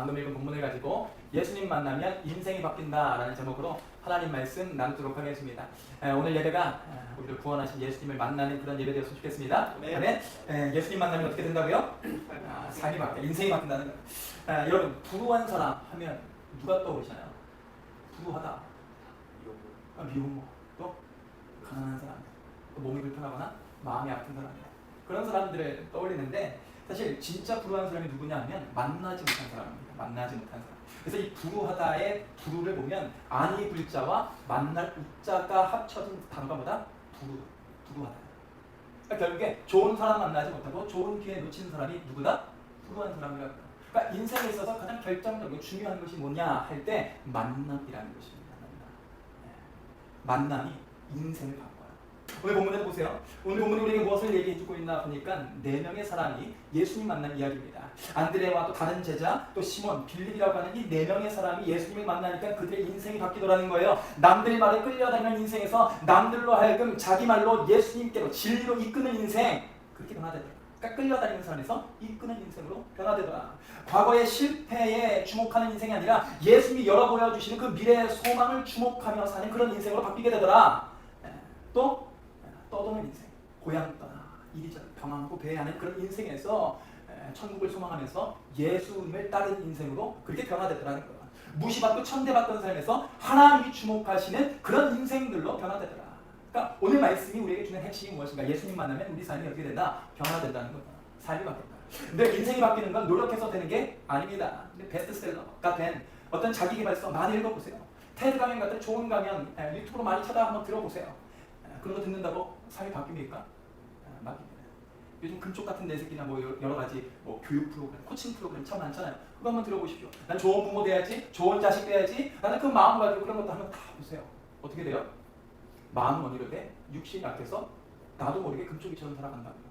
방금 읽은 본문을 가지고 예수님 만나면 인생이 바뀐다라는 제목으로 하나님 말씀 나누도록 하겠습니다. 오늘 예배가 우리를 구원하신 예수님을 만나는 그런 예배 되었으면 좋겠습니다. 아멘. 예수님 만나면 어떻게 된다고요? 삶이 바뀌어, 인생이 바뀐다는 거예요. 여러분, 불우한 사람 하면 누가 떠오르시나요? 불우하다, 미혼모, 또 가난한 사람, 또 몸이 불편하거나 마음이 아픈 사람이에요. 그런 사람들을 떠올리는데 사실 진짜 불우한 사람이 누구냐 하면 만나지 못한 사람입니다. 만나지 못한 사람. 그래서 이 불우하다의 불우를 보면 아니 불자와 만날 우자가 합쳐진 단어가 뭐다? 불우하다. 그러니까 결국에 좋은 사람 만나지 못하고 좋은 기회 놓친 사람이 누구다? 불우한 사람이라고. 그러니까 인생에 있어서 가장 결정적이고 중요한 것이 뭐냐 할 때 만남이라는 것입니다. 만남이 인생을 바꿔요. 오늘 본문에 보세요. 오늘 본문이 우리에게 무엇을 얘기해주고 있나 보니까 4명의 사람이 예수님 만난 이야기입니다. 안드레와 또 다른 제자, 또 시몬, 빌립이라고 하는 이 4명의 사람이 예수님을 만나니까 그들의 인생이 바뀌더라는 거예요. 남들 말에 끌려다니는 인생에서 남들로 하여금 자기 말로 예수님께로 진리로 이끄는 인생, 그렇게 변화되더라. 그러니까 끌려다니는 사람에서 이끄는 인생으로 변화되더라. 과거의 실패에 주목하는 인생이 아니라 예수님이 열어 보여주시는 그 미래의 소망을 주목하며 사는 그런 인생으로 바뀌게 되더라. 또 떠도는 인생, 고향 떠나 이리저리 방황하고 배회하는 그런 인생에서 천국을 소망하면서 예수님을 따르는 인생으로 그렇게 변화되더라는 거야. 무시받고 천대받던 삶에서 하나님이 주목하시는 그런 인생들로 변화되더라. 그러니까 오늘 말씀이 우리에게 주는 핵심이 무엇인가? 예수님 만나면 우리 삶이 어떻게 된다? 변화된다는 거다. 삶이 바뀐다. 근데 인생이 바뀌는 건 노력해서 되는 게 아닙니다. 근데 베스트셀러가 된 어떤 자기계발서 많이 읽어보세요. 테드 가면 같은 좋은 가면 유튜브로 많이 찾아 한번 들어보세요. 그런 거 듣는다고 삶이 바뀝니까? 바뀝니다. 요즘 금쪽 같은 내 새끼나 뭐 여러 가지 뭐 교육 프로그램, 코칭 프로그램 참 많잖아요. 그거 한번 들어보십시오. 난 좋은 부모 돼야지, 좋은 자식 돼야지. 나는 그 마음 가지고 그런 것도 한번 다 보세요. 어떻게 돼요? 마음은 어디로 돼? 육신이 약해서 나도 모르게 금쪽이처럼 살아간다고요.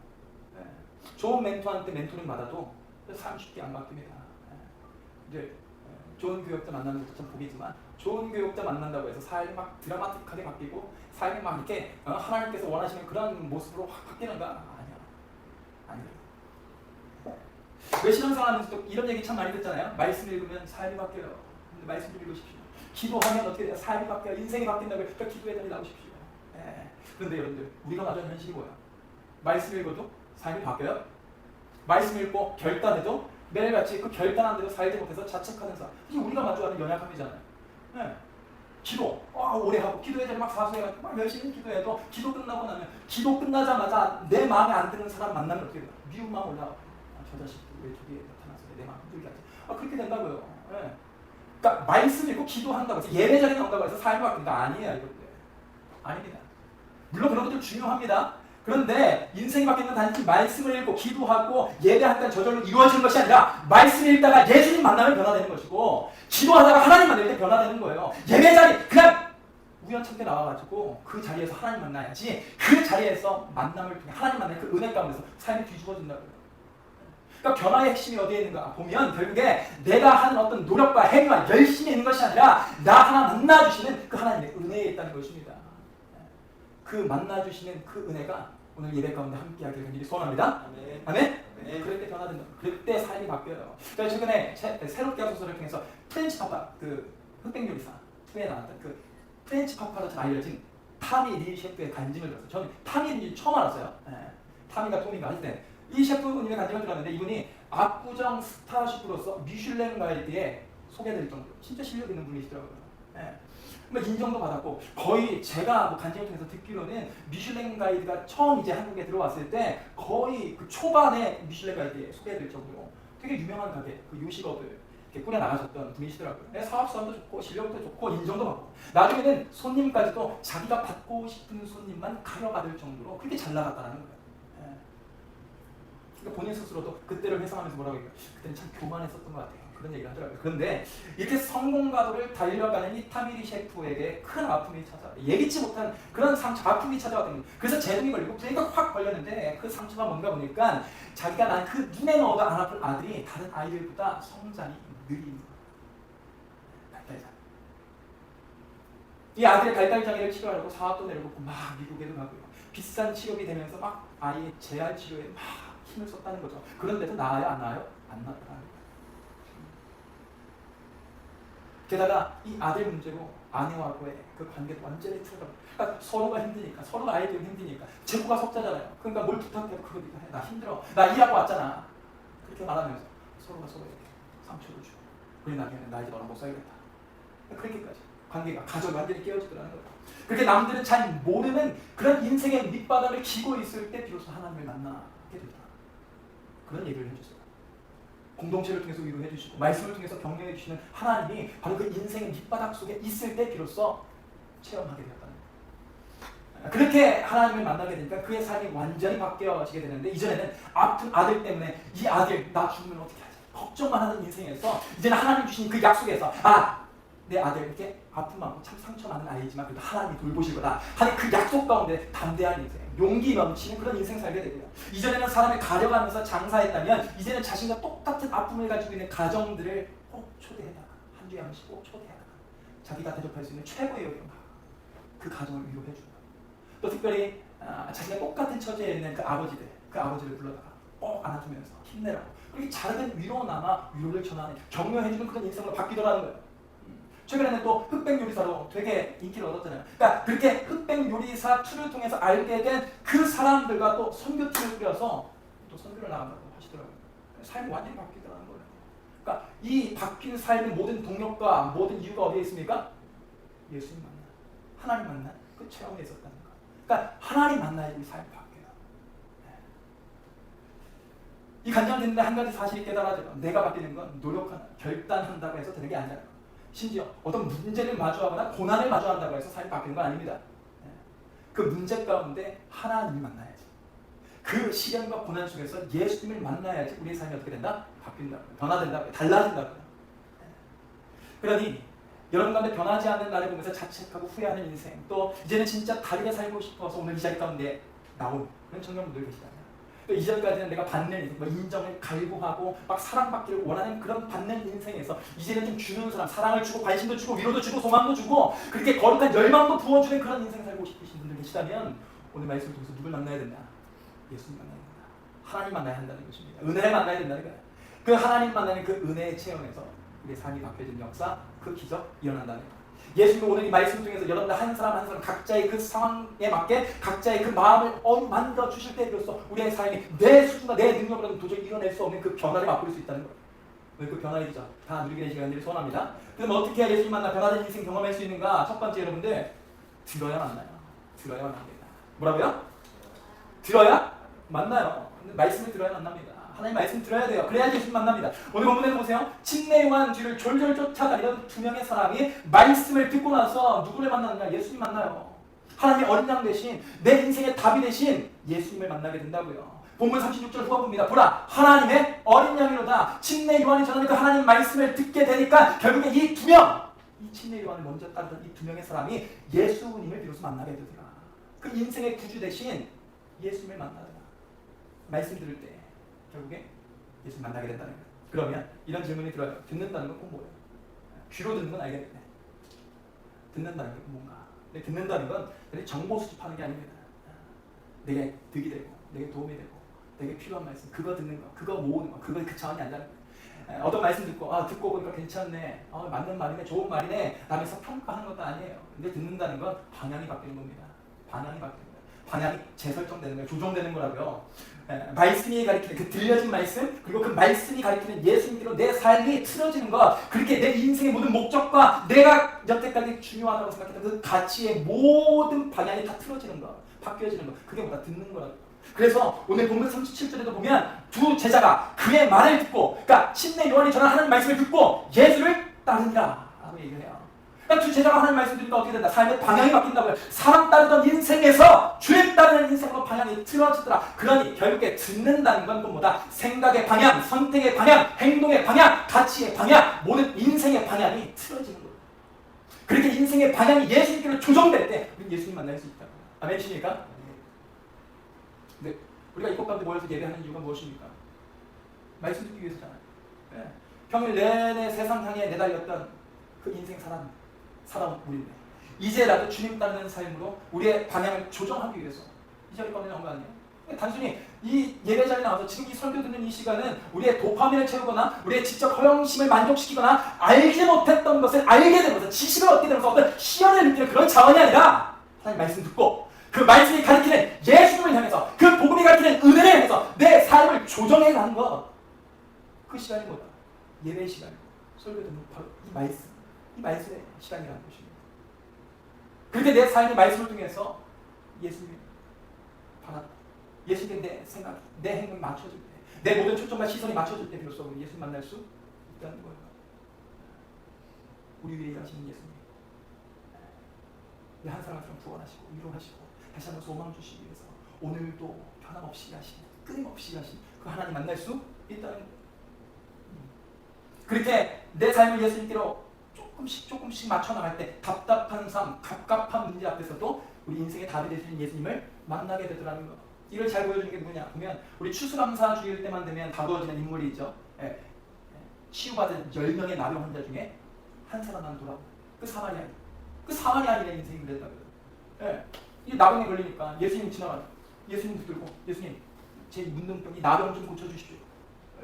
좋은 멘토한테 멘토링 받아도 삶 쉽게 안 바뀝니다. 이제 좋은 교육자 만나는 것도 참 복이지만 좋은 교육자 만난다고 해서 삶이 막 드라마틱하게 바뀌고 삶이 막 이렇게 하나님께서 원하시는 그런 모습으로 확 바뀌는 거 아니야. 아니에요. 왜 신앙생활하면서 또 이런 얘기 참 많이 듣잖아요. 말씀 읽으면 삶이 바뀌어요. 근데 말씀 좀 읽으십시오. 기도하면 어떻게 돼요? 삶이 바뀌어요. 인생이 바뀐다고 해서 기도의 자리에 나오십시오. 그런데 여러분들 우리가 맞은 현실이 뭐야? 말씀 읽어도 삶이 바뀌어요? 말씀 읽고 결단해도 매일같이 그 결단한 대로 살지 못해서 자책하는 사람. 이게 우리가 마주하는 연약함이잖아요. 기도 오래 하고 기도의 자리 막 사수해가지고 막 열심히 기도해도 기도 끝나고 나면 기도 끝나자마자 내 마음에 안 드는 사람 만나면 어떻게 돼요? 미움만 올라와. 저 자식 왜 저기에 나타나서 내 마음 힘들게 하지? 그렇게 된다고요. 그러니까 말씀 읽고 기도한다고 해서 예배 자리에 나온다고 해서 삶이 바뀐 거 아니에요. 여러분들. 아닙니다. 물론 그런 것들 중요합니다. 그런데 인생이 바뀌는 건 단지 말씀을 읽고 기도하고 예배하니까 저절로 이루어지는 것이 아니라 말씀 읽다가 예수님 만나면 변화되는 것이고 기도하다가 하나님 만날 때 변화되는 거예요. 예배 자리 그냥 우연찮게 나와가지고 그 자리에서 하나님 만나야지 그 자리에서 만남을 통해 하나님 만나는 그 은혜 가운데서 삶이 뒤집어진다고요. 그러니까 변화의 핵심이 어디에 있는가 보면 결국에 내가 하는 어떤 노력과 행위와 열심히 있는 것이 아니라 나 하나 만나주시는 그 하나님의 은혜에 있다는 것입니다. 그 만나주시는 그 은혜가 오늘 예배 가운데 함께하기를 간절히 소원합니다. 아멘? 네. 그럴 때 변화된다. 그럴 때 삶이 바뀌어요. 제가 최근에 새롭게 한 소설을 통해서 프렌치 파파, 그 흑백 요리사 2에 나왔던 그 프렌치 파파로 잘 알려진 타미 리 셰프의 간증을 들었어요. 저는 타미 리 처음 알았어요. 타미가 토미가 할 때 이 셰프님의 간증을 들었는데 이분이 압구정 스타 셰프로서 미슐랭 가이드에 소개될 정도로 진짜 실력 있는 분이시더라고요. 인정도 받았고 거의 제가 간증을 통해서 듣기로는 미슐랭 가이드가 처음 이제 한국에 들어왔을 때 거의 그 초반에 미슐랭 가이드에 소개될 정도로 되게 유명한 가게 그 요식업을 이렇게 꾸려 나가셨던 분이시더라고요. 사업성도 좋고 실력도 좋고 인정도 받고 나중에는 손님까지도 자기가 받고 싶은 손님만 가려받을 정도로 그렇게 잘 나갔다는 거예요. 그러니까 본인 스스로도 그때를 회상하면서 뭐라고 해요? 그때는 참 교만했었던 것 같아요. 그런 얘기를 하더라고요. 그런데 이렇게 성공 가도를 달려가는 이 타미리 셰프에게 큰 아픔이 찾아와요. 예기치 못한 그런 상처, 아픔이 찾아왔거든요. 그래서 재등이 걸리고 불행가 확 걸렸는데 그 상처가 뭔가 보니까 자기가 난 그 눈에 넣어도 안 아플 아들이 다른 아이들보다 성장이 느린 갈달장. 이 아들의 갈달장애를 치료하려고 사업도 내려놓고 막 미국에도 가고요. 비싼 치료비 되면서 막 아이의 재활 치료에 막 힘을 썼다는 거죠. 그런데도 나아요? 안 나아요? 안 나았다는 거예요. 게다가 이 아들 문제로 아내와의 그 관계도 완전히 틀어져. 그러니까 서로가 힘드니까, 서로가 아이들이 힘드니까 제구가 속자잖아요. 그러니까 뭘 부탁해도 그거 네가 해. 나 힘들어. 나 일하고 왔잖아. 그렇게 말하면서 서로가 서로 이렇게 상처를 주고, 우리 나중에는 나 이제 너랑 못 살겠다. 그렇게까지 관계가, 가족이 완전히 깨어지더라는 거예요. 그렇게 남들은 잘 모르는 그런 인생의 밑바닥을 기고 있을 때 비로소 하나님을 만나게 되더라. 그런 얘기를 해주세요. 공동체를 통해서 위로해 주시고 말씀을 통해서 격려해 주시는 하나님이 바로 그 인생의 밑바닥 속에 있을 때 비로소 체험하게 되었다는 거예요. 그렇게 하나님을 만나게 되니까 그의 삶이 완전히 바뀌어지게 되는데, 이전에는 아픈 아들 때문에 이 아들 나 죽으면 어떻게 하지? 걱정만 하는 인생에서 이제는 하나님 주신 그 약속에서 내 아들 이렇게 아픔 많고 참 상처 많은 아이지만 그래도 하나님이 돌보실 거다 하는 그 약속 가운데 담대한 인생, 용기 넘치는 그런 인생 살게 되고요. 이전에는 사람을 가려가면서 장사했다면 이제는 자신과 똑같은 아픔을 가지고 있는 가정들을 꼭 초대해다가 한 주에 한 번씩 꼭 초대해다가 자기가 대접할 수 있는 최고의 요령, 그 가정을 위로해 주고, 또 특별히 자신과 똑같은 처지에 있는 그 아버지를 불러다가 꼭 안아주면서 힘내라고, 그렇게 작은 위로나마 위로를 전하는, 격려해주는 그런 인생으로 바뀌더라는 거예요. 최근에는 또 흑백 요리사로 되게 인기를 얻었잖아요. 그러니까 그렇게 흑백 요리사 2를 통해서 알게 된 그 사람들과 또 선교팀을 꾸려서 또 선교를 나간다고 하시더라고요. 삶이 완전히 바뀌더라는 거예요. 그러니까 이 바뀐 삶의 모든 동력과 모든 이유가 어디에 있습니까? 예수님 만나, 하나님 만나 그 체험에 있었다는 거. 그러니까 하나님 만나야 우리 삶이 바뀌어요. 이 간증을 한 가지 사실이 깨달아져요. 내가 바뀌는 건 노력하나 결단한다고 해서 되는 게 아니라, 심지어 어떤 문제를 마주하거나 고난을 마주한다고 해서 삶이 바뀌는 건 아닙니다. 그 문제 가운데 하나님을 만나야지. 그 시련과 고난 속에서 예수님을 만나야지 우리의 삶이 어떻게 된다? 바뀐다고요. 변화된다고요. 달라진다고요. 그러니 여러분 가운데 변하지 않는 나를 보면서 자책하고 후회하는 인생, 또 이제는 진짜 다르게 살고 싶어서 오늘 이 자리 가운데 나온 그런 청년분들 계시다면, 또 이전까지는 내가 받는 인생, 인정을 갈구하고 막 사랑받기를 원하는 그런 받는 인생에서 이제는 좀 주는 사람, 사랑을 주고 관심도 주고 위로도 주고 소망도 주고 그렇게 거룩한 열망도 부어주는 그런 인생 살고 싶으신 분들 계시다면, 오늘 말씀을 통해서 누굴 만나야 된다? 예수님 만나야 된다. 하나님 만나야 한다는 것입니다. 은혜를 만나야 된다는 거예요. 그 하나님 만나는 그 은혜의 체험에서 우리의 삶이 바뀌어진 역사, 그 기적 일어난다는 거예요. 예수님은 오늘 이 말씀을 통해서 여러분들 한 사람 한 사람 각자의 그 상황에 맞게 각자의 그 마음을 만들어 주실 때 비로소 우리의 삶이 내 수준과 내 능력으로는 도저히 이뤄낼 수 없는 그 변화를 맛볼 수 있다는 거예요. 오늘 그 변화의 기적 다 누리게 된 시간들을 소원합니다. 그럼 어떻게 해야 예수님 만나 변화된 인생 경험할 수 있는가? 첫 번째, 여러분들 들어야 만나요. 들어야 만납니다. 뭐라고요? 들어야 만나요. 말씀을 들어야 만납니다. 하나님 말씀 들어야 돼요. 그래야 예수님 만납니다. 오늘 본문에서 보세요. 침례 요한 뒤를 졸졸 쫓아다니던 2명의 사람이 말씀을 듣고 나서 누구를 만나느냐? 예수님 만나요. 하나님의 어린 양 대신, 내 인생의 답이 대신 예수님을 만나게 된다고요. 본문 36절 후반부입니다. 보라, 하나님의 어린 양이로다. 침례 요한이 전하는 그 하나님 말씀을 듣게 되니까 결국에 이 2명, 이 침례 요한을 먼저 따르던 이 2명의 사람이 예수님을 비로소 만나게 되더라. 그 인생의 구주 대신 예수님을 만나더라. 말씀 들을 때 결국에 예수님 만나게 된다는 거예요. 그러면 이런 질문이 들어요. 듣는다는 건 꼭 뭐예요? 귀로 듣는 건 알겠는데 듣는다는 게 뭔가? 근데 듣는다는 건 정보 수집하는 게 아닙니다. 내게 득이 되고, 내게 도움이 되고, 내게 필요한 말씀, 그거 듣는 거, 그거 모으는 거, 그거 그 차원이 아니라는 거예요. 어떤 말씀 듣고 보니까 괜찮네, 맞는 말이네, 좋은 말이네 라면서 평가하는 것도 아니에요. 근데 듣는다는 건 방향이 바뀌는 겁니다. 방향이 바뀌는 거예요. 방향이 재설정되는 거예요. 조정되는 거라고요. 말씀이 가리키는 그 들려진 말씀, 그리고 그 말씀이 가리키는 예수님께로 내 삶이 틀어지는 것, 그렇게 내 인생의 모든 목적과 내가 여태까지 중요하다고 생각했던 그 가치의 모든 방향이 다 틀어지는 것, 바뀌어지는 것, 그게 뭐다? 듣는 거라고. 그래서 오늘 본문 37절에도 보면 두 제자가 그의 말을 듣고, 그러니까 침례 요한이 전한 하나님 말씀을 듣고 예수를 따르니라 라고 얘기를 해요. 그러니까 두 제자가 하나님 말씀 들으니까 어떻게 된다? 삶의 방향이 바뀐다고요. 사람 따르던 인생에서 주님 따르는 인생으로 방향이 틀어지더라. 그러니 결국에 듣는다는 건 또 뭐다? 생각의 방향, 선택의 방향, 행동의 방향, 가치의 방향, 모든 인생의 방향이 틀어지는 거예요. 그렇게 인생의 방향이 예수님께로 조정될 때 우리는 예수님 만날 수 있다고요. 아멘이십니까? 근데 우리가 이곳 가운데 모여서 예배하는 이유가 무엇입니까? 말씀 듣기 위해서잖아요. 평일 내내 세상 향해 내달렸던 그 인생 살아온 우리인데 이제라도 주님 따르는 삶으로 우리의 방향을 조정하기 위해서 이 자리 가운데 나온 거 아니에요? 단순히 이 예배 자리에 나와서 지금 이 설교 듣는 이 시간은 우리의 도파민을 채우거나 우리의 지적 허영심을 만족시키거나 알지 못했던 것을 알게 되면서 지식을 얻게 되면서 어떤 희열을 느끼는 그런 자원이 아니라 하나님 말씀 듣고 그 말씀이 가리키는 예수님을 향해서 그 복음이 가리키는 은혜를 향해서 내 삶을 조정해 가는 것, 그 시간이 뭐다? 예배의 시간이고 설교 듣는 바로 이 말씀의 시간이라는 것입니다. 그렇게 내 삶의 말씀을 통해서 예수님이 바랍니다. 예수님께 내 생각, 내 행동이 맞춰질 때, 내 모든 초점과 시선이 맞춰질 때 비로소 우리 예수님 만날 수 있다는 거예요. 우리 위에 일하시는 예수님, 우리 한 사람 한 사람 구원하시고 위로하시고 다시 한번 소망 주시기 위해서 오늘도 변함없이 하신, 끊임없이 하신 그 하나님 만날 수 있다는 거예요. 그렇게 내 삶을 예수님께로 조금씩 맞춰나갈 때 답답한 삶, 갑갑한 문제 앞에서도 우리 인생의 답이 되시는 예수님을 만나게 되더라는 거. 이걸 잘 보여주는 게 누구냐 보면 우리 추수감사주일 때만 되면 다루어지는 인물이 있죠. 치유받은 10명의 나병 환자 중에 한 사람만 돌아오고 그 사마리아인의 인생이 그랬다고요. 이 나병에 걸리니까 예수님 지나가요. 예수님 붙들고 예수님 제 문둥병 이 나병 좀 고쳐주십시오.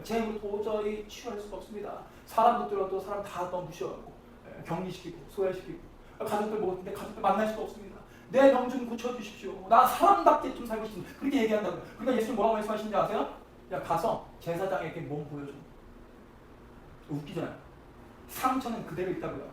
제 힘으로 도저히 치유할 수가 없습니다. 사람 붙들어도 사람 다 넘부셔가고 격리시키고 소외시키고 가족들 먹었는데 가족들 만날 수가 없습니다. 내 병 좀 고쳐주십시오. 나 사람답게 좀 살고 싶습니다. 그렇게 얘기한다고요. 그러니까 예수님 뭐라고 말씀하시는지 아세요? 야 가서 제사장에게 몸 보여줘. 웃기잖아요. 상처는 그대로 있다고요.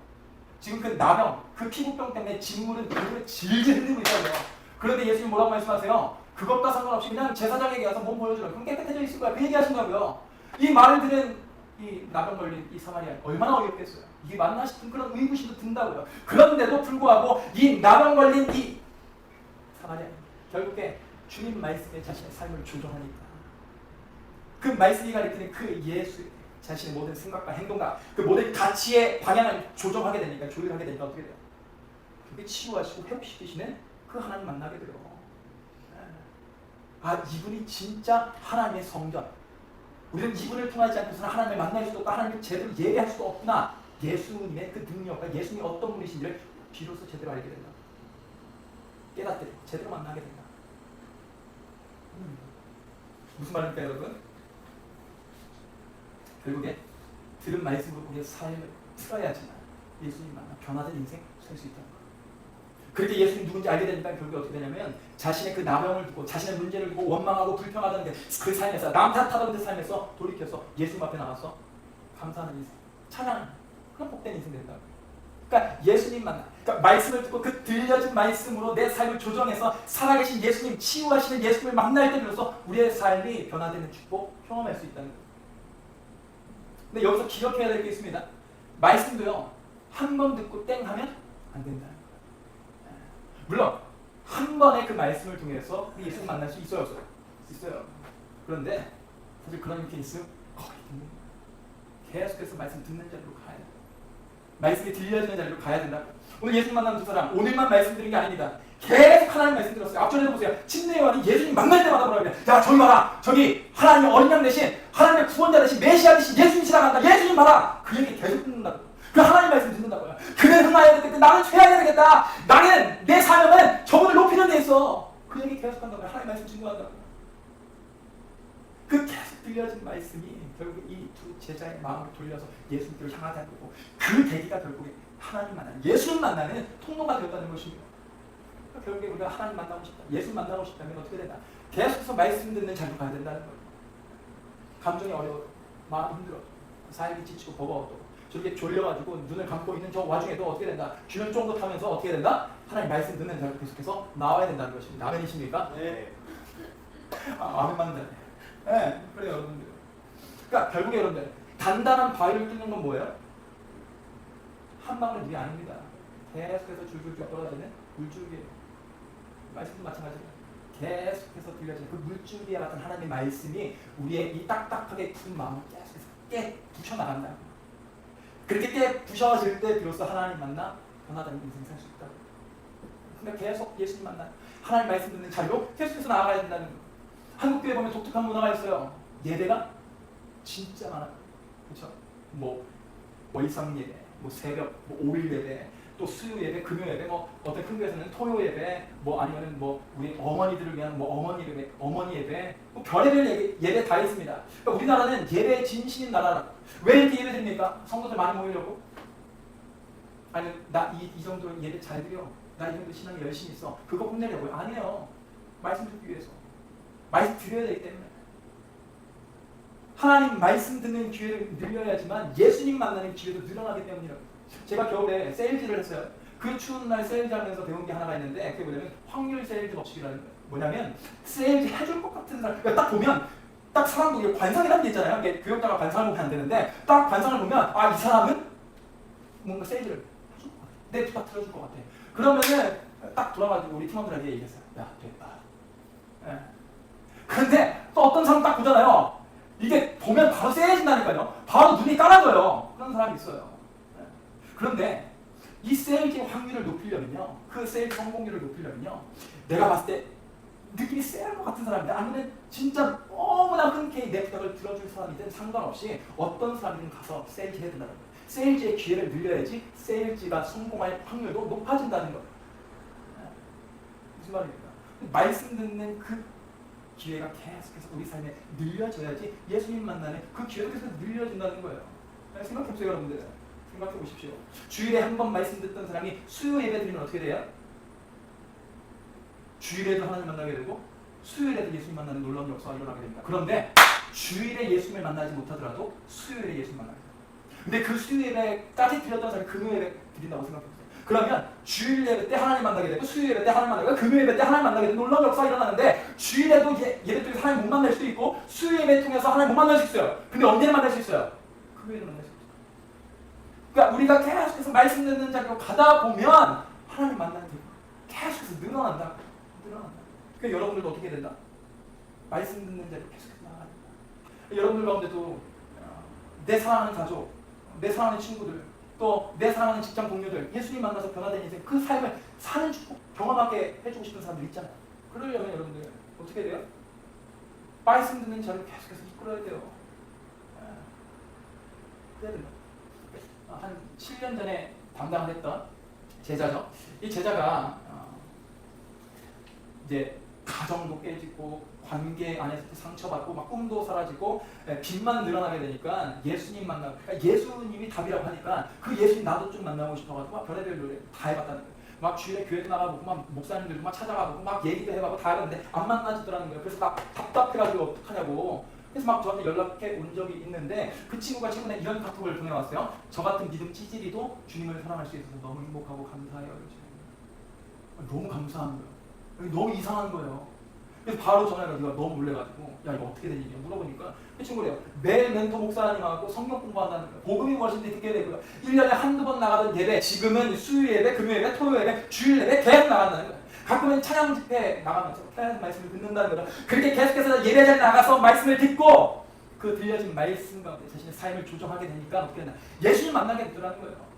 지금 그 나병, 그 피부병 때문에 진물은 그대로 질질 흘리고 있다고요. 그런데 예수님 뭐라고 말씀하세요? 그것과 상관없이 그냥 제사장에게 가서 몸 보여주라. 그럼 깨끗해져 있을 거야. 그 얘기하신다고요. 이 말을 들은 이 나병 걸린 이 사마리아 얼마나 어이없겠어요. 이게 맞나 싶은 그런 의구심도 든다고요. 그런데도 불구하고 이 나병 걸린 이 사마리아 결국에 주님 말씀에 자신의 삶을 조정하니까 그 말씀이 가리키는 그 예수 자신의 모든 생각과 행동과 그 모든 가치의 방향을 조정하게 되니까 조율하게 되니까 어떻게 돼요? 그게 치유하시고 회복시키시는 그 하나님 만나게 돼요. 아 이분이 진짜 하나님의 성전. 우리는 이분을 통하지 않고서는 하나님을 만날 수도 없고 하나님을 제대로 예배할 수도 없구나. 예수님의 그 능력과 예수님이 어떤 분이신지를 비로소 제대로 알게 된다. 깨닫게 되고 제대로 만나게 된다. 무슨 말입니까 여러분? 결국에 들은 말씀으로 우리의 삶을 틀어야지만 예수님 만나 변화된 인생 살 수 있다는 거예요. 그렇게 예수님 누군지 알게 되니까 결국에 어떻게 되냐면 자신의 그 나병을 두고 자신의 문제를 두고 원망하고 불평하던 그 삶에서 남 탓하던 그 삶에서 돌이켜서 예수님 앞에 나와서 감사하는 인생, 찬양하는 그런 복된 인생 된다고. 그러니까 예수님 만나, 그러니까 말씀을 듣고 그 들려진 말씀으로 내 삶을 조정해서 살아계신 예수님, 치유하시는 예수님을 만날 때 비로소 우리의 삶이 변화되는 축복 경험할 수 있다는 거예요. 근데 여기서 기억해야 될 게 있습니다. 말씀도요 한 번 듣고 땡 하면 안 된다는 거예요. 물론 한 번의 그 말씀을 통해서 예수님 만날 수 있어요, 없어요? 있어요. 그런데 사실 그런 케이스 거의 듣는 거예요. 계속해서 말씀 듣는 자리로 가야 돼요. 말씀이 들려지는 자리로 가야 된다. 오늘 예수님 만난 두 사람 오늘만 말씀드린 게 아닙니다. 계속 하나님 말씀 들었어요. 앞전에도 보세요. 침례 요한이 예수님 만날 때마다 뭐라고 해요? 자 저기 봐라. 저기 하나님의 어린 양 대신 하나님의 구원자 대신 메시아 대신 예수님 지나간다. 예수님 봐라. 그 얘기 계속 듣는다고. 그 하나님 말씀 듣는다고요. 그는 흥하여야 되겠다. 나는 죄하여야 되겠다. 나는 내 사명은 저분을 높이는 데 있어. 그 얘기 계속 한다고요. 하나님 말씀 증거한다고요. 그 계속 들려진 말씀이 결국 이 두 제자의 마음을 돌려서 예수님께로 향하게 하는 거고 그 계기가 결국에 하나님 만나는 예수님 만나는 통로가 되었다는 것입니다. 그러니까 결국에 우리가 하나님 만나고 싶다. 예수님 만나고 싶다면 어떻게 된다? 계속해서 말씀 듣는 자리로 가야 된다는 거예요. 감정이 어려워. 마음이 힘들어. 삶이 지치고 버거워도 저렇게 졸려가지고 눈을 감고 있는 저 와중에도 어떻게 된다? 균을 쫑긋하면서 어떻게 된다? 하나님 말씀 듣는 자리로 계속해서 나와야 된다는 것입니다. 아멘이십니까? 네. 아멘만 돼. 네, 그래요 여러분들. 그러니까 결국에 여러분들 단단한 바위를 뚫는 건 뭐예요? 한 방울 물이 아닙니다. 계속해서 줄줄줄 떨어지는 물줄기예요. 말씀도 마찬가지예요. 계속해서 들려지는 그 물줄기와 같은 하나님의 말씀이 우리의 이 딱딱하게 군 마음을 계속해서 깨부셔 나간다. 그렇게 깨부셔질 때 비로소 하나님 만나 변화되는 인생 살 수 있다. 그러니까 계속 예수님 만나 하나님 말씀 듣는 자리로 계속해서 나아가야 된다는 거예요. 한국교회 보면 독특한 문화가 있어요. 예배가 진짜 많아요. 그렇죠? 뭐 월상 예배, 뭐 새벽, 뭐 5일 예배, 또 수요 예배, 금요 예배, 뭐 어떤 큰 교회에서는 토요 예배, 뭐 아니면은 뭐 우리 어머니들을 위한 뭐 어머니 예배, 뭐 별의별 예배 다 있습니다. 그러니까 우리나라는 예배 진심인 나라라. 왜 이렇게 예배 드립니까? 성도들 많이 모이려고? 아니 나 이 정도 예배 잘 드려, 나 이 정도 신앙이 열심히 있어, 그거 혼내려고요? 아니에요. 말씀 듣기 위해서. 말씀 드려야 되기 때문에. 하나님 말씀 듣는 기회를 늘려야지만 예수님 만나는 기회도 늘어나기 때문이라고. 제가 겨울에 세일즈를 했어요. 그 추운 날 세일즈 하면서 배운 게 하나가 있는데 그게 뭐냐면 확률 세일즈 법칙이라는 거예요. 뭐냐면 세일즈 해줄 것 같은 사람, 그러니까 딱 보면 딱 사람도 관상이라는 게 있잖아요. 이게 교육자가 관상을 보면 안 되는데 딱 관상을 보면 아, 이 사람은 뭔가 세일즈를 해줄 것 같아. 내 부탁 들어줄 것 같아. 그러면은 딱 돌아가지고 우리 팀원들에게 얘기했어요. 야, 됐다. 예. 그런데 또 어떤 사람 딱 보잖아요. 이게 보면 바로 세해진다니까요. 바로 눈이 깔아져요. 그런 사람이 있어요. 예. 그런데 이 세일즈 확률을 높이려면요, 그 세일즈 성공률을 높이려면요, 내가 봤을 때 느낌이 세할 것 같은 사람이다, 아니면 진짜 너무나 흔쾌히 내 부탁을 들어줄 사람이든 상관없이 어떤 사람이든 가서 세일즈 해야 된다는 거예요. 세일즈의 기회를 늘려야지 세일즈가 성공할 확률도 높아진다는 거예요. 무슨 말입니까? 말씀 듣는 그 기회가 계속해서 우리 삶에 늘려져야지 예수님 만나는 그 기회가 계속 늘려진다는 거예요. 생각해보세요, 여러분들. 생각해보십시오. 주일에 한 번 말씀 듣던 사람이 수요 예배 드리면 어떻게 돼요? 주일에도 하나님 만나게 되고 수요일에도 예수님 만나는 놀라운 역사가 일어나게 됩니다. 그런데 주일에 예수님을 만나지 못하더라도 수요일에 예수님 만나게 돼요. 근데 그 수요 예배까지 드렸던 사람이 금요 예배 드린다고 생각해보세요. 그러면 주일 예배 때 하나님 만나게 되고 수요 예배 때 하나님 만나게 되고 금요 예배 때 하나님 만나게 되고 놀라운 역사가 일어나는데 주일에도 예배 통해서 하나님 못 만날 수도 있고 수요 예배 통해서 하나님 못 만날 수 있어요. 근데 언제는 만날 수 있어요? 금요일에 만날 수 있어요. 그러니까 우리가 계속해서 말씀 듣는 자리로 가다 보면 하나님 만나는 게 계속해서 늘어난다. 그러니까 여러분들도 어떻게 된다? 말씀 듣는 자리로 계속해서 나가야 된다. 여러분들 가운데도 내 사랑하는 가족, 내 사랑하는 친구들, 또 내 사랑하는 직장 동료들, 예수님 만나서 변화된 인생, 그 삶을 사는 축복 경험하게 해주고 싶은 사람들 있잖아요. 그러려면 여러분들 어떻게 돼요? 말씀 듣는 자리로 계속해서 이끌어야 돼요. 해야 된다. 한 7년 전에 담당을 했던 제자죠. 이 제자가 이제 가정도 깨지고 관계 안에서 상처받고 막 꿈도 사라지고 빚만 늘어나게 되니까 예수님 만나고, 그러니까 예수님이 답이라고 하니까 그 예수님 나도 좀 만나고 싶어가지고 막 별의별 노래 다 해봤다는 거예요. 막 주일에 교회도 나가보고 막 목사님들도 막 찾아가보고 막 얘기도 해봐고 다 해봤는데 안 만나지더라는 거예요. 그래서 막 답답해가지고 어떡하냐고. 그래서 막 저한테 연락해 온 적이 있는데 그 친구가 최근에 이런 카톡을 보내왔어요. 저 같은 믿음 찌질이도 주님을 사랑할 수 있어서 너무 행복하고 감사해요. 너무 감사한 거예요. 너무 이상한 거예요. 그래서 바로 전화를 내가 너무 놀래가지고 야 이거 어떻게 된 일이냐 물어보니까 그 친구래요. 매일 멘토 목사님하고 성경 공부한다는 거예요. 복음이 무엇인지 듣게 되고요. 1년에 한두 번 나가던 예배 지금은 수요 예배, 금요 예배, 토요 예배, 주일 예배 계속 나간다는 거예요. 가끔은 찬양 집회 나가면서 하나님 말씀을 듣는다는 거죠. 그렇게 계속해서 예배자리에 나가서 말씀을 듣고 그 들려진 말씀 가운데 자신의 삶을 조정하게 되니까 어떻게 되나 예수님 만나게 되더라는 거예요.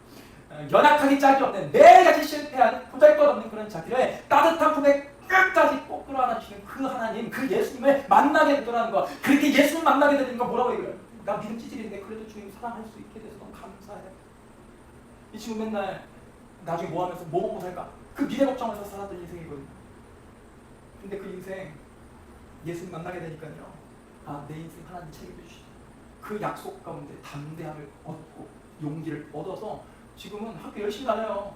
연약하기 짝이 없는 매일같이 실패하는 보잘것없는 그런 자기를 따뜻한 품에 끝까지 꼭 끌어안아주시는 그 하나님, 그 예수님을 만나게 되더라는 거. 그렇게 예수님 만나게 되니까 뭐라고 얘기해요? 나 믿음 찌질인데 그래도 주님 사랑할 수 있게 돼서 너무 감사해. 이 친구 맨날 나중에 뭐 하면서 뭐 먹고 살까? 그 미래 걱정하면서 살았던 인생이거든요. 근데 그 인생 예수님 만나게 되니까요. 아, 내 인생 하나님 책임져 주시죠. 그 약속 가운데 담대함을 얻고 용기를 얻어서 지금은 학교 열심히 다녀요.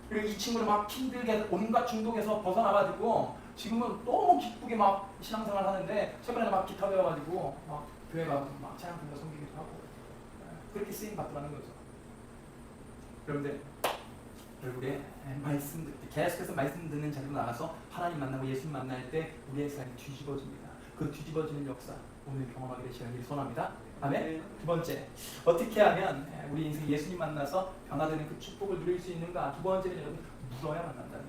그리고 이 친구는 막 힘들게 온갖 중독에서 벗어나가지고 지금은 너무 기쁘게 막 신앙생활 하는데 최근에 막 기타 배워가지고 막 교회 가서 막 찬양 부르며 섬기기도 하고 그렇게 쓰임 받더라는 거죠. 여러분들 결국에 말씀 듣기 계속해서 말씀 듣는 자리로 나가서 하나님 만나고 예수님 만날 때 우리의 삶이 뒤집어집니다. 그 뒤집어지는 역사 오늘 경험하게 되시길 소원합니다. 아멘. 두 번째, 어떻게 하면 우리 인생 예수님 만나서 변화되는 그 축복을 누릴 수 있는가? 두 번째는 여러분 묻어야 만난다는 거예요.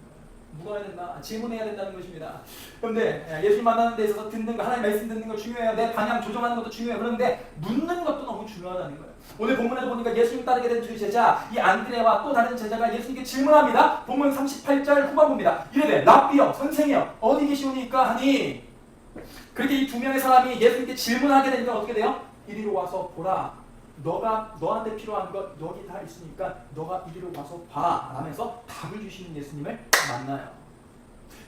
묻어야 된다. 질문해야 된다는 것입니다. 그런데 예수님 만나는 데 있어서 듣는 거, 하나님 말씀 듣는 거 중요해요. 내 방향 조정하는 것도 중요해요. 그런데 묻는 것도 너무 중요하다는 거예요. 오늘 본문에서 보니까 예수님 따르게 된 두 제자, 이 안드레와 또 다른 제자가 예수님께 질문합니다. 본문 38절 후반부입니다. 이르되 랍비여, 선생이여, 어디 계시오니까 하니, 그렇게 이 두 명의 사람이 예수님께 질문하게 되니까 어떻게 돼요? 이리로 와서 보라. 너한테 필요한 것 여기 다 있으니까 너가 이리로 와서 봐 라면서 답을 주시는 예수님을 만나요.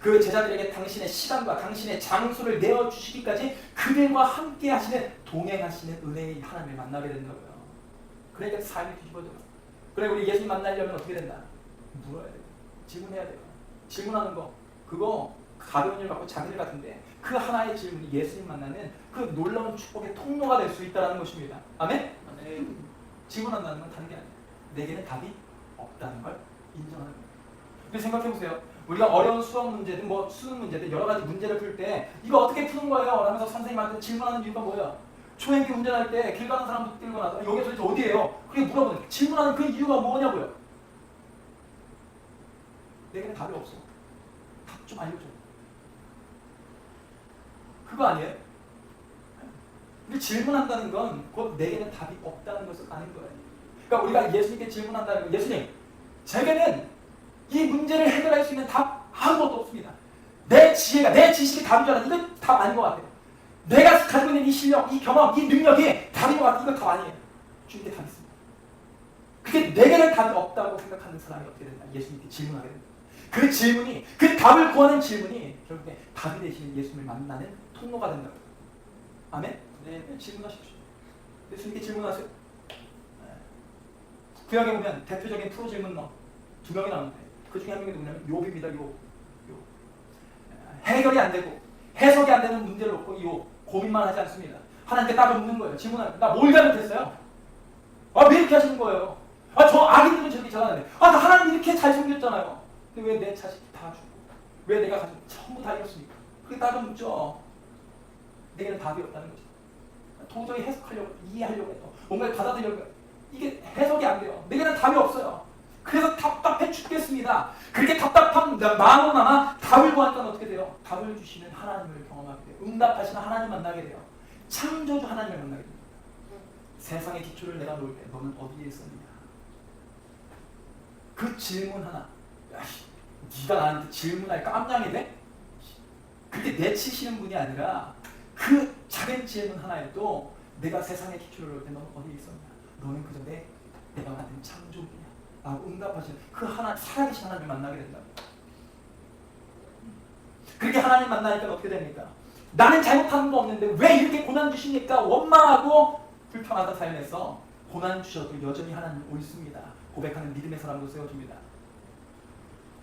그 제자들에게 당신의 시간과 당신의 장소를 내어주시기까지 그들과 함께 하시는 동행하시는 은혜의 하나님을 만나게 된다고요. 그러니까 삶이 뒤집어져요. 그래 우리 예수님 만나려면 어떻게 된다? 물어야 돼요. 질문해야 돼요. 질문하는 거 그거 가벼운 일 같고 작은 일 같은데 그 하나의 질문이 예수님 만나는 그 놀라운 축복의 통로가 될 수 있다는 것입니다. 아멘? 질문한다는 건 다른 게 아니에요. 내게는 답이 없다는 걸 인정하는 거예요. 근데 생각해보세요. 우리가 어려운 수학 문제든 뭐 수능 문제든 여러 가지 문제를 풀 때 이거 어떻게 푸는 거예요? 라면서 선생님한테 질문하는 이유가 뭐예요? 초행기 운전할 때 길 가는 사람 들고 나서 여기 도대체 어디예요? 그렇게 물어보는 질문하는 그 이유가 뭐냐고요? 내게는 답이 없어. 답 좀 알려줘. 그거 아니에요? 근데 질문한다는 건 곧 내게는 답이 없다는 것을 아는 거예요. 그러니까 우리가 예수님께 질문한다는 건 예수님, 제게는 이 문제를 해결할 수 있는 답 아무것도 없습니다. 내 지혜가, 내 지식이 답인 줄 알았는데 이거 답 아닌 것 같아요. 내가 가지고 있는 이 실력, 이 경험, 이 능력이 답인 것 같아요. 이거 답 아니에요. 주님께 답이 있습니다. 그게 내게는 답이 없다고 생각하는 사람이 어떻게 된다? 예수님께 질문하게 된다. 그 질문이, 그 답을 구하는 질문이 결국에 답이 되시는 예수님을 만나는 통로가 된다고. 아멘? 네, 질문하십시오. 예수님께 질문하세요. 구약에 보면 대표적인 프로 질문러 두 명이 나오는데 그 중에 한 명이 누구냐면 욥입니다. 욥. 해결이 안 되고 해석이 안 되는 문제를 놓고 욥 고민만 하지 않습니다. 하나님께 따져 묻는 거예요. 질문하는 나 뭘 잘못했어요? 왜 이렇게 하시는 거예요? 저 악인들은 저렇게 잘하는데 나 하나님 이렇게 잘생겼잖아요. 근데 왜 내 자식이 다 죽고 왜 내가 가지고 전부 다 잃었습니까? 그게 따져 묻죠. 내게는 답이 없다는 거죠. 도저히 해석하려고 이해하려고 해도 뭔가를 받아들이려고 해도 이게 해석이 안 돼요. 내게는 답이 없어요. 그래서 답답해 죽겠습니다. 그렇게 답답한 마음으로 나나 답을 구하니까 어떻게 돼요? 답을 주시는 하나님을 경험하게 돼요. 응답하시는 하나님 만나게 돼요. 창조주 하나님을 만나게 됩니다. 세상의 기초를 내가 놓을 때 너는 어디에 있었느냐? 그 질문 하나. 네가 나한테 질문할 깜냥이 돼? 그게 내치시는 분이 아니라 그 작은 질문 하나에도 내가 세상의 기초를 놓을 때 너는 어디에 있었느냐? 너는 그저 내가 만든 창조주냐? 라고 응답하시는 그 하나, 살아계신 하나님을 만나게 된다. 그렇게 하나님 만나니까 어떻게 됩니까? 나는 잘못한 거 없는데 왜 이렇게 고난 주십니까? 원망하고 불평하던 삶에서 고난 주셔도 여전히 하나님 옳습니다. 고백하는 믿음의 사람도 세워줍니다.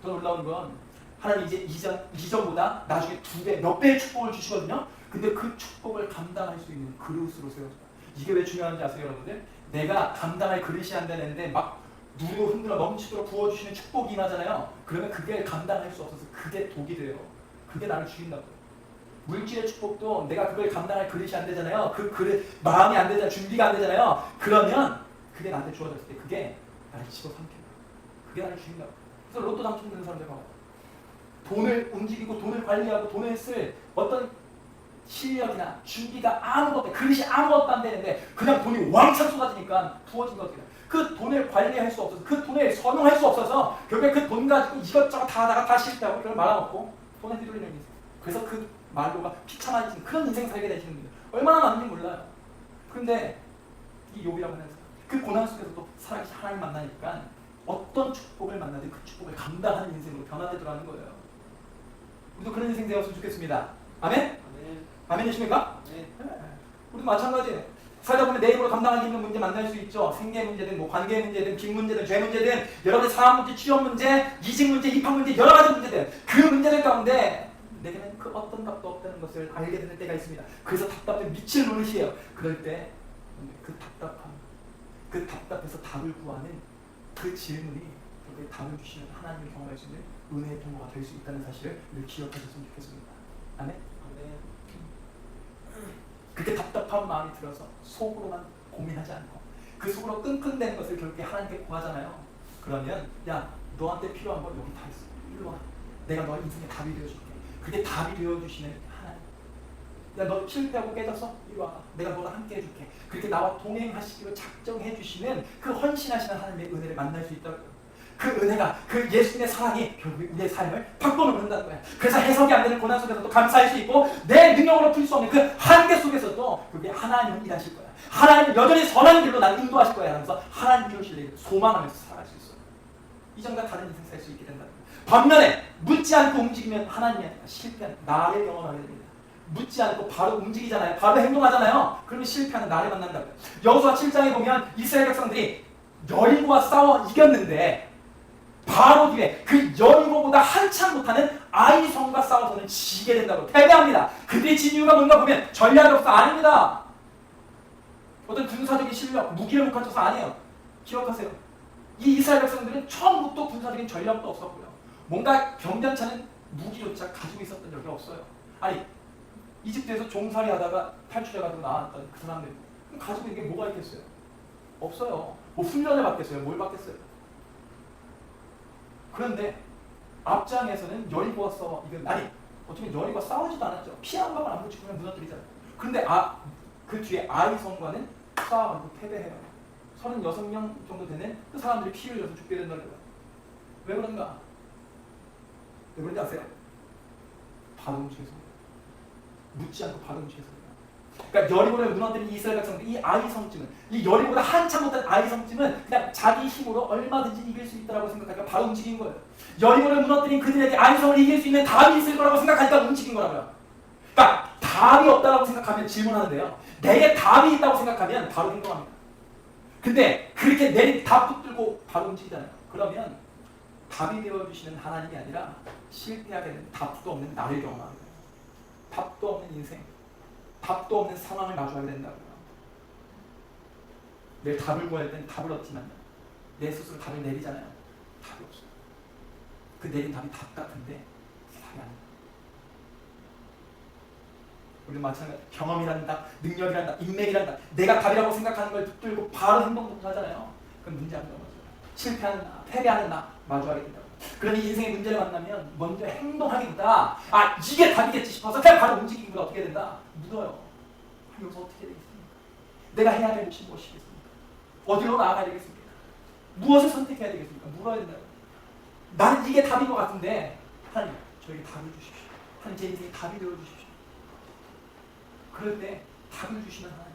더 놀라운 건 하나님 이제 이전보다 나중에 2배, 몇 배의 축복을 주시거든요. 근데 그 축복을 감당할 수 있는 그릇으로 세워줍니다. 이게 왜 중요한지 아세요, 여러분들? 내가 감당할 그릇이 안 되는데 막 누르고 흔들어 넘치도록 부어주시는 축복이 임하잖아요. 그러면 그게 감당할 수 없어서 그게 독이 돼요. 그게 나를 죽인다고요. 물질의 축복도 내가 그걸 감당할 그릇이 안 되잖아요. 그 그릇, 마음이 안 되잖아요. 준비가 안 되잖아요. 그러면 그게 나한테 주어졌을 때 그게 나를 집어삼켜요. 그게 나를 죽인다고. 그래서 로또 당첨되는 사람들 봐요. 돈을 움직이고 돈을 관리하고 돈을 쓸 어떤 실력이나 준비가 아무것도, 그릇이 아무것도 안 되는데 그냥 돈이 왕창 쏟아지니까 부어진 거 어떻게 돼요? 그 돈을 관리할 수 없어서, 그 돈을 선용할 수 없어서 결국에 그 돈 가지고 이것저것 다 하다가 다 싫다고 그걸 말아먹고 돈에 휘둘리는 인생. 그래서 그 말로가 비참해진 그런 인생 살게 되시는 분들 얼마나 많은지 몰라요. 그런데 이 욥이라고 하는 사람, 그 고난 속에서도 살아계신 하나님 만나니까 어떤 축복을 만나든 그 축복을 감당하는 인생으로 변화되더라는 거예요. 우리도 그런 인생 되었으면 좋겠습니다. 아멘? 아멘이십니까? 네. 우리도 마찬가지예요. 살다 보면 내 힘으로 감당하기 힘든 문제 만날 수 있죠. 생계 문제든 뭐 관계 문제든 빚 문제든 죄 문제든 여러 가지 사람 문제, 취업 문제, 이직 문제, 입학 문제, 여러 가지 문제들, 그 문제들 가운데 내게는 그 어떤 답도 없다는 것을 알게 되는 때가 있습니다. 그래서 답답해 미칠 노릇이에요. 그럴 때 그 답답함, 그 답답해서 답을 구하는 그 질문이 결국에 답을 주시는 하나님을 경험할 수 있는 은혜의 통로가 될 수 있다는 사실을 늘 기억하셨으면 좋겠습니다. 아멘? 그렇게 답답한 마음이 들어서 속으로만 고민하지 않고 그 속으로 끙끙대는 것을 결국에 하나님께 구하잖아요. 그러면 야, 너한테 필요한 건 여기 다 있어. 일로 와. 내가 너의 인생의 답이 되어줄게. 그게 답이 되어주시는 하나님. 야, 너 실패하고 깨져서 이리 와. 내가 너랑 함께 해줄게. 그렇게 나와 동행하시기로 작정해 주시는 그 헌신하시는 하나님의 은혜를 만날 수 있다고. 그 은혜가, 그 예수님의 사랑이 결국 우리의 삶을 바꿔놓는다는 거야. 그래서 해석이 안 되는 고난 속에서도 감사할 수 있고 내 능력으로 풀 수 없는 그 한계 속에서도 그게 하나님은 일하실 거야. 하나님은 여전히 선한 길로 나를 인도하실 거야 하면서 하나님 이루실 소망하면서 살아갈 수 있어요. 이전과 다른 인생 살 수 있게 된다는 거야. 반면에 묻지 않고 움직이면 하나님이 아니라 실패하는 나를 경험하게 됩니다. 묻지 않고 바로 움직이잖아요. 바로 행동하잖아요. 그러면 실패하는 나를 만난다고요. 여호수아 7장에 보면 이스라엘 백성들이 여리고와 싸워 이겼는데 바로 뒤에 그 여리고보다 한참 못하는 아이성과 싸워서는 지게 된다고 패배합니다. 그들이 진 이유가 뭔가 보면 전략이 없어 아닙니다. 어떤 군사적인 실력, 무기를 못 갖춰서 아니에요. 기억하세요. 이 이스라엘 백성들은 처음부터 군사적인 전략도 없었고요. 뭔가 병전차는 무기조차 가지고 있었던 적이 없어요. 아니 이집트에서 종살이 하다가 탈출해가지고 나왔던 그 사람들 가지고 있는 게 뭐가 있겠어요? 없어요. 뭐 훈련을 받겠어요? 뭘 받겠어요? 그런데 앞장에서는 여리고와 싸워 이건 아니 어떻게 여리고와 싸우지도 않았죠. 피 한 방울 안 묻히고 그냥 무너뜨리잖아요. 그런데 그 뒤에 아이성과는 싸워가지고 패배해요. 36명 정도 되는 그 사람들이 피 흘려서 죽게 된다는 거예요. 왜 그런가? 왜 그런지 아세요? 바로 움직여서 묻지 않고 바로 움직여서 그러니까 여리고를 무너뜨린 이스라엘 백성들 이 아이성쯤은 이 여리고보다 한참 못한 아이성쯤은 그냥 자기 힘으로 얼마든지 이길 수 있다고 생각하니까 바로 움직인 거예요. 여리고를 무너뜨린 그들에게 아이성을 이길 수 있는 답이 있을 거라고 생각하니까 움직인 거라고요. 그러니까 답이 없다고 생각하면 질문하는데요. 내게 답이 있다고 생각하면 바로 행동합니다. 근데 그렇게 내린 답 붙들고 바로 움직이잖아요. 그러면 답이 되어주시는 하나님이 아니라 실패하게 되는 답도 없는 나를 경험합니다. 답도 없는 인생, 답도 없는 상황을 마주하게 된다고요. 내 답을 구할 때는 답을 얻지만 내 스스로 답을 내리잖아요. 답이 없어요. 그 내린 답이 답 같은데 답이 아니에요. 우리는 마찬가지 경험이라는 답, 능력이라는 답, 인맥이라는 답 내가 답이라고 생각하는 걸 붙들고 바로 행동도 하잖아요. 그럼 문제 안 넘어져요. 실패하는 나, 패배하는 나 마주하게 된다고. 그러니 인생의 문제를 만나면 먼저 행동하기보다 이게 답이겠지 싶어서 그냥 바로 움직이기보다 어떻게 된다? 묻어요. 여기서 어떻게 되겠습니까? 내가 해야 될 것이 무엇이겠습니까? 어디로 나아가야 되겠습니까? 무엇을 선택해야 되겠습니까? 물어야 된다고. 나는 이게 답인 것 같은데 하나님 저에게 답을 주십시오. 하나님 제 인생에 답이 되어주십시오. 그럴 때 답을 주시는 하나님,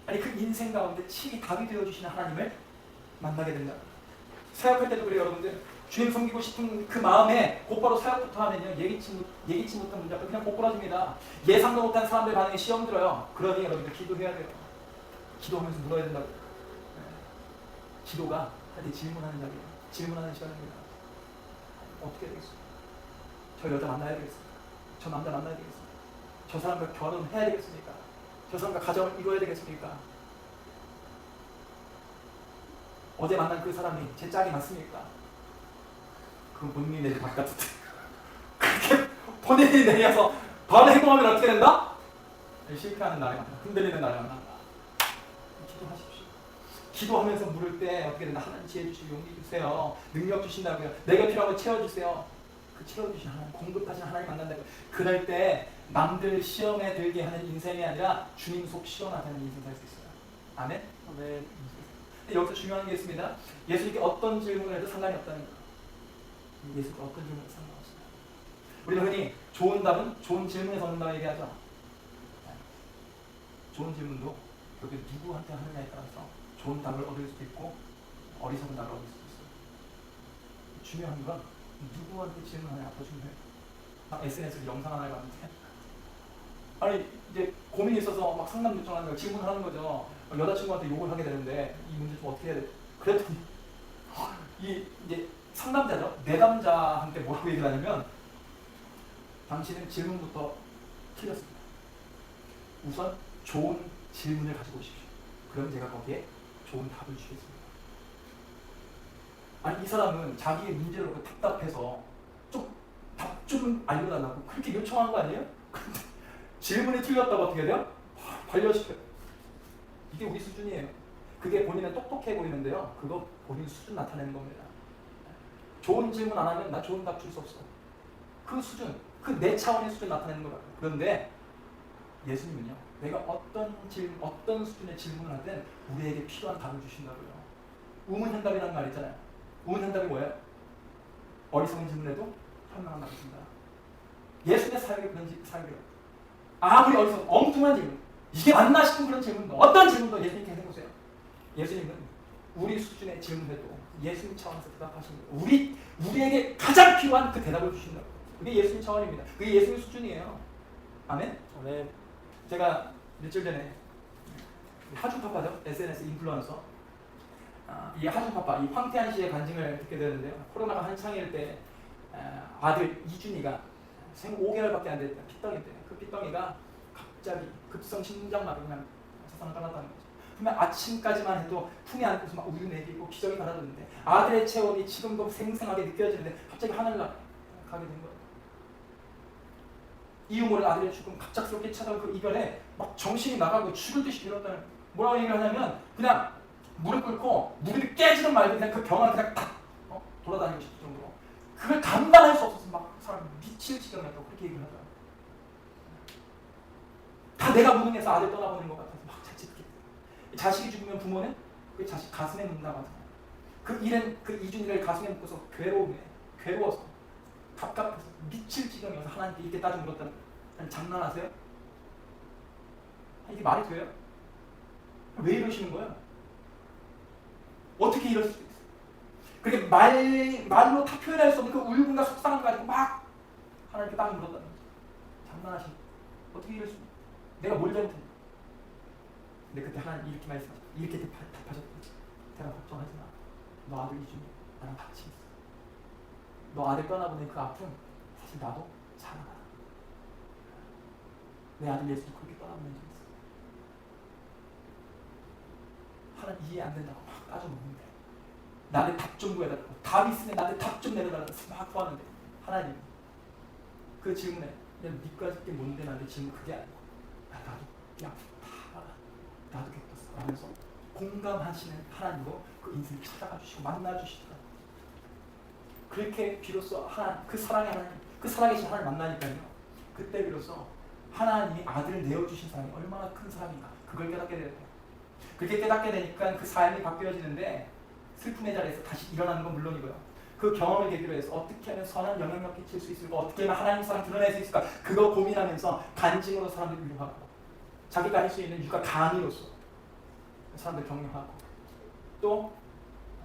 아니 그 인생 가운데 친히 답이 되어주시는 하나님을 만나게 된다. 사역할 때도 그래요. 여러분들 주님 섬기고 싶은 그 마음에 곧바로 사역부터 하면요 예기치 못한 문제 앞에 그냥 고꾸라집니다. 예상도 못한 사람들 반응에 시험 들어요. 그러니 여러분들 기도해야 돼요. 기도하면서 물어야 된다고. 기도가 한테 질문하는 자리예요. 질문하는 시간입니다. 어떻게 되겠어요? 저 여자 만나야 되겠습니까? 저 남자 만나야 되겠습니까? 저 사람과 결혼해야 되겠습니까? 저 사람과 가정을 이루어야 되겠습니까? 어제 만난 그 사람이 제 짝이 맞습니까? 그건 본인이 내릴 것 같은데 그렇게 본인이 내려서 바로 행동하면 어떻게 된다? 실패하는 나를 만나, 흔들리는 나를 만난다. 기도하십시오. 기도하면서 물을 때 어떻게 된다? 하나님 지혜 주시고 용기 주세요. 능력 주신다고요. 내가 필요한 거 채워주세요. 그 채워주신 하나님, 공급하신 하나님 만난다고요. 그럴 때 남들 시험에 들게 하는 인생이 아니라 주님 속 시원하게 하는 인생 살 수 있어요. 아멘? 네. 여기서 중요한 게 있습니다. 예수님께 어떤 질문을 해도 상관이 없다는 거예요. 예수님께 어떤 질문을 상관없습니다. 우리는 흔히 좋은 답은 좋은 질문에서 얻는다고 얘기하죠. 좋은 질문도 그렇게 누구한테 하느냐에 따라서 좋은 답을 얻을 수도 있고 어리석은 답을 얻을 수도 있어요. 중요한 건 누구한테 질문하냐가 더 중요해요. SNS에서 영상 하나를 봤는데 아니 이제 고민이 있어서 막 상담 요청하는 거 질문을 하는 거죠. 여자친구한테 욕을 하게 되는데 이 문제 좀 어떻게 해야 돼? 그랬더니 이 이제 상담자죠. 내담자한테 뭐라고 얘기를 하냐면 당신은 질문부터 틀렸습니다. 우선 좋은 질문을 가지고 오십시오. 그럼 제가 거기에 좋은 답을 주겠습니다. 아니 이 사람은 자기의 문제를 놓고 답답해서 답 좀 알려달라고 그렇게 요청한 거 아니에요? 근데 질문이 틀렸다고 어떻게 돼요? 반려시켜요. 이게 우리 수준이에요. 그게 본인은 똑똑해 보이는데요. 그거 본인 수준 나타내는 겁니다. 좋은 질문 안 하면 나 좋은 답 줄 수 없어. 그 수준, 그 내 차원의 수준 나타내는 거라고요. 그런데 예수님은요. 내가 어떤 수준의 질문을 하든 우리에게 필요한 답을 주신다고요. 우문현답이라는 말 있잖아요. 응답이 뭐예요? 어리석은 질문에도 현명한 답이 있습니다. 예수님의 사역이 그런 사역이에요. 아무리 어리석은 엉뚱한 질문, 이게 맞나 싶은 그런 질문도, 어떤 질문도 예수님께 해보세요. 예수님은 우리 수준의 질문에도 예수님 차원에서 대답하십니다. 우리에게 가장 필요한 그 대답을 주신다고. 그게 예수님 차원입니다. 그게 예수님 수준이에요. 아멘? 아멘. 제가 며칠 전에 하준파파죠? SNS 인플루언서. 이 하준파파, 이 황태한 씨의 간증을 듣게 되는데요. 코로나가 한창일 때 아들 이준이가 생 5개월밖에 안 됐다. 핏덩이인데 그 핏덩이가 갑자기 급성 심장마비 그냥 세상을 떠났다는 거죠. 분명 아침까지만 해도 품에 안고서 막 우유 내리고 기저귀 갈아줬는데 아들의 체온이 지금도 생생하게 느껴지는데 갑자기 하늘나라 가게 된 거예요. 이유 모르는 아들의 죽음, 갑작스럽게 찾아온 그 이별에 막 정신이 나가고 죽을 듯이 빌었다는. 뭐라고 얘기를 하냐면 그냥 무릎 꿇고 무릎이 깨지는 말고 그냥 그 병을 그냥 딱 돌아다니고 싶을 정도로 그걸 감당할 수 없어서 막 사람 미칠 지경이었다고 그렇게 얘기를 하더라고요. 다 내가 무능해서 아들 떠나보낸 것 같아서 막 자칫게. 자식이 죽으면 부모는 그 자식 가슴에 묻는다고 하잖아요. 그 일은 그 이준이를 가슴에 묻고서 괴로워서 갑갑해서 미칠 지경이어서 하나님께 이렇게 따져 물었다는. 아니 장난하세요? 이게 말이 돼요? 왜 이러시는 거예요? 어떻게 이럴 수 있어요? 그렇게 말로 다 표현할 수 없는 그 울분과 속상함 가지고 막 하나님께 따져 물었다는 거죠. 장난하시는 거예요? 어떻게 이럴 수 있어요? 내가 뭘 잘못했냐? 근데 그때 하나님 이렇게 말씀하셨어요. 이렇게 답하셨어요. 내가 걱정하지 마. 너 아들 이준이 나랑 같이 있어. 너 아들 떠나보낸 그 아픔 사실 나도 잘 알아. 내 아들 예수도 그렇게 떠나보낸 적 있어. 하나님 이해 안 된다고 막 따져먹는데 나한테 답 좀 구해달라고. 답 있으면 나한테 답 좀 내려달라고 막 구하는데 하나님 그 질문에 그냥 니까 짓게 뭔데 나한테 질문 그게 아니고 나도 야 다 알아. 나도 겪었어 하면서 공감하시는 하나님으로 그 인생을 찾아가 주시고 만나 주시더라. 그렇게 비로소 그 사랑의 하나님, 그 살아계신 하나님 만나니까요. 그때 비로소 하나님이 아들을 내어주신 사랑이 얼마나 큰 사랑인가 그걸 깨닫게 돼요. 그렇게 깨닫게 되니까 그 삶이 바뀌어지는데 슬픔의 자리에서 다시 일어나는 건 물론이고요. 그 경험을 계기로 해서 어떻게 하면 선한 영향력 끼칠 수 있을까, 어떻게 하면 하나님 사랑 드러낼 수 있을까 그거 고민하면서 간증으로 사람들 위로하고 자기가 할 수 있는 육아 강의로서 사람들 격려하고 또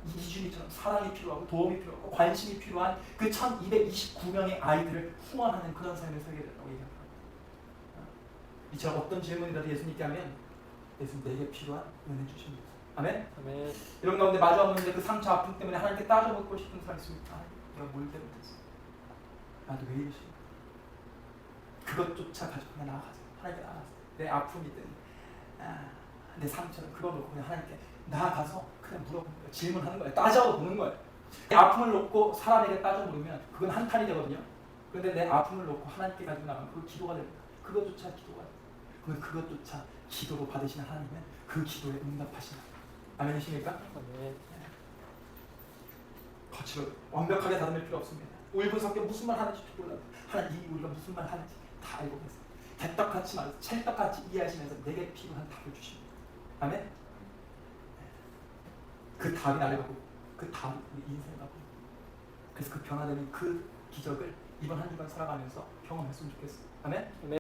이준이처럼 사랑이 필요하고 도움이 필요하고 관심이 필요한 그 1229명의 아이들을 후원하는 그런 삶을 살게 된다고 얘기합니다. 이처럼 어떤 질문이라도 예수님께 하면 예수님 내게 필요한 은혜 주십니다. 아멘? 아멘. 이런 가운데 마주 없는데 그 상처 아픔 때문에 하나님께 따져 묻고 싶은 사람이 있습니다. 내가 뭘 잘못했어? 나도 왜 이러시? 그것조차 가지고 그냥 나아가세요. 하나님께 나아가세요. 내 아픔이든 내 상처는 그거 놓고 그냥 하나님께 나아가서 그냥 물어보는 거예요. 질문하는 거예요. 따져보는 거예요. 내 아픔을 놓고 사람에게 따져 물으면 그건 한탄이 되거든요. 그런데 내 아픔을 놓고 하나님께 가지고 나가면 그거 기도가 됩니다. 그것조차 기도가 돼요. 그러면 그것조차 기도로 받으시는 하나님은 그 기도에 응답하신다. 아멘이십니까? 아멘. 거칠어 완벽하게 다듬을 필요 없습니다. 울분 섞여 무슨 말 하는지 몰라도 하나님 우리가 무슨 말 하는지 다 알고 계세요. 개떡같이 말해서 찰떡같이 이해하시면서 내게 필요한 답을 주십니다. 아멘? 그 답이 나를 갖고 그 답이 우리 인생을 갖고 그래서 그 변화되는 그 기적을 이번 한 주간 살아가면서 경험했으면 좋겠어요. 아멘?